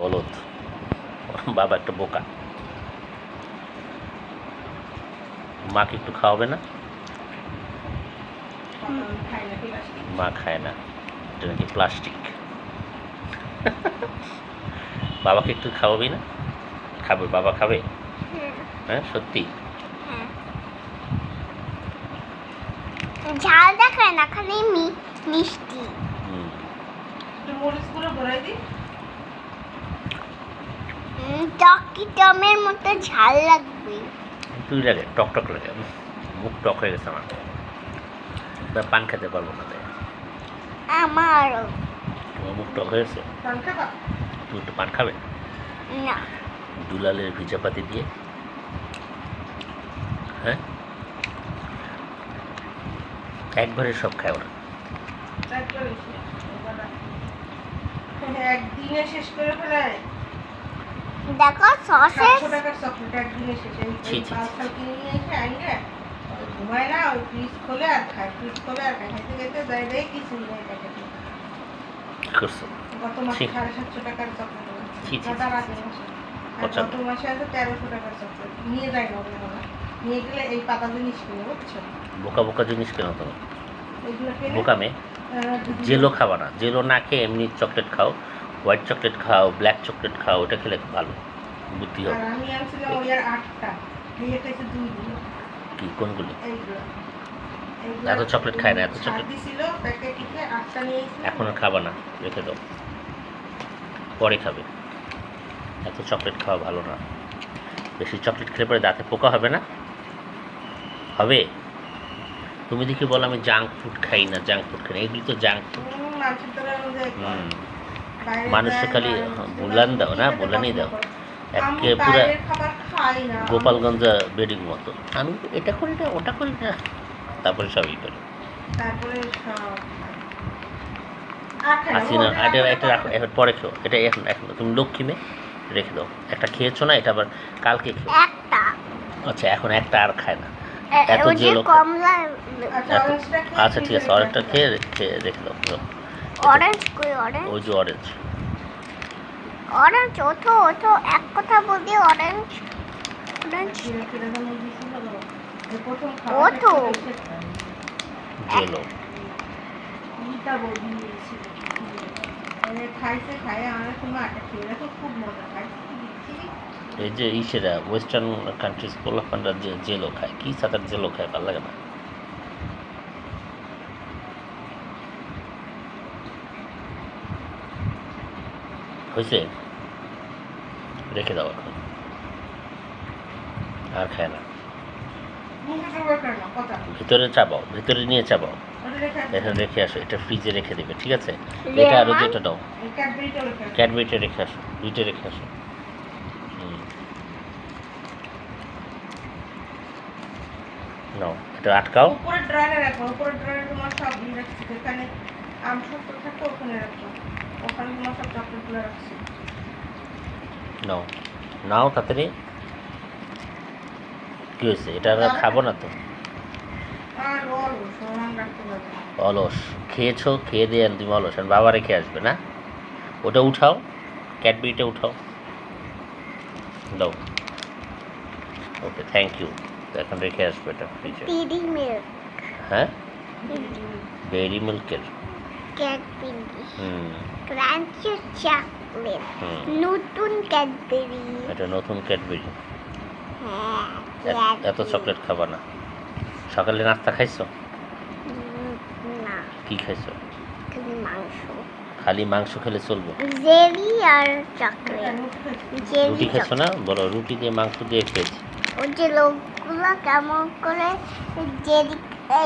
বলদ বাবা একটা বোকা। মাকে একটু খাওয়াবে না? মা খায় না, এটা নাকি প্লাস্টিক। বাবাকে একটু খাওয়াবি না? খাবে, বাবা খাবে? হ্যাঁ সত্যি? ঝাল দেখায় না, খালি মিষ্টি। টমের মতো ঝাল লাগবে। তুই লাগে, টক টক লাগে, মুখ টক হয়ে গেছে আমার, পান খেতে পারবো না। আমারও। তোমার মুখ টক হয়েছে, তুই একটু পান খাবে না? দুলালের ভিজাপাতি দিয়ে। হ্যাঁ একবারে সব খায় ওরা। একদিনে শেষ করে ফেলায়। দেখো সসে 700 টাকার চকলেট একদিনে শেষ। এই পাঁচটা কিনে নিয়ে এসে আইনে ঘুমায় না, ওই ফ্রিজ খোলে আর খায়, ফ্রিজ খোলে আর খায়, খাইতে খাইতে যাই দেয় কিছু নেই প্যাকেটে। করছো গত মাসে 750 টাকার চকলেট তার আগে মাসে, আর গত মাসে আছে 1300 টাকার চকলেট। নিয়ে যায় না ওগুলো, নিয়ে গেলে এই পাতা জিনিস কিনে, বুঝছো? বোকা বোকা জিনিস কেন তুমি? এগুলো কিনে বোকা মেয়ে। জেলো খাবা না, জেলো না খেয়ে এমনি চকলেট খাও, হোয়াইট চকলেট খাও, ব্ল্যাক চকলেট খাও, ওটা খেলে ভালো বুদ্ধি হবে। আর আমি আনছিলাম ওই আর 8টা, দিয়ে খাইছে 2 দিন। কি কোনগুলি? এইগুলো এত চকলেট খায় না, এত চকলেট ছিল প্যাকেটে 8টা নিয়ে এসেছি। এখন আর খাবা না, রেখে দাও, পরে খাবে। এত চকলেট খাওয়া ভালো না, বেশি চকলেট খেলে পরে দাঁতে পোকা হবে না? হবে? তুমি দেখি বলো আমি জাঙ্ক ফুড খাই না, জাঙ্ক ফুড খাই না, এগুলি তো জাঙ্ক ফুড। মানুষে খালি বুলান দাও না, বুলানই দাও, একে পুরা গোপালগঞ্জ বেডিং মতো, আমি এটা করি না ওটা করি না, তারপরে সবই করি। হাসিনা এটা রাখো, এবার পরে খেও, এটা এখন এখন তুমি লক্ষ্মী মেয়ে, রেখে দাও। একটা খেয়েছো না, এটা আবার কালকে খেও। আচ্ছা এখন একটা আর খায় না, এত যে লোক। আচ্ছা ঠিক আছে, অরেঞ্জটা খেয়ে রেখে দাও। অরেঞ্জ কই? অরেঞ্জ, ওই যে অরেঞ্জ। অরেঞ্জ ওঠো ওঠো, এক কথা বলতে অরেঞ্জ অরেঞ্জ ওঠো। জেলো এই যে ইসেরা ওয়েস্টার্ন কান্ট্রিজ পোলাপানরা যে জেলো খায়, কি সাতার জেলো খায়, ভালো লাগে না। হয়েছে, রেখে দাও এখন, আর খায় না। ভিতরে চাবাও, ভিতরে নিয়ে চাবাও, এখানে রেখে আসো, এটা ফ্রিজে রেখে দেবে, ঠিক আছে? এটা আরও যেটা দাও, ক্যাডবেরিটা রেখে আসো, দুইটা রেখে আসো। নাও এটা আটকাও, উপরে ড্রয়ারে রাখো, উপরে ড্রয়ারে তোমার সব রাখছি, এখানে আম সব থাকে ওখানে রাখো, ওখানে তোমার সব চকলেটগুলো রাখছি। নাও নাও তাড়াতাড়ি। কি হয়েছে, এটা আমরা খাবো না তো? আর অলস সমান রাখতে পারবে না। অলস খেয়েছো, খেয়ে দিয়ে তুমি অলস, আর বাবা রেখে আসবে না? ওটা উঠাও, ক্যাডবেরিটা উঠাও, দাও। ওকে থ্যাংক ইউ, এখন রেখে আসবে এটা ফ্রিজে। ডেইরি মিল্ক, হ্যাঁ ডেইরি মিল্কের ক্যাডবেরি, ক্রাঞ্চি চকলেট, নতুন ক্যাডবেরি। এটা নতুন ক্যাডবেরি। হ্যাঁ, এত চকলেট খাবা না। সকালে নাস্তা খাইছো? না, কি খাইছো? মাংস। খালি মাংস খেলে চলবো? জেলি আর চকলেট। রুটি খাইছো না? বলো, রুটি দিয়ে মাংস দিয়ে খেয়েছি। ওই যে লোকগুলো কেমন করে জেলি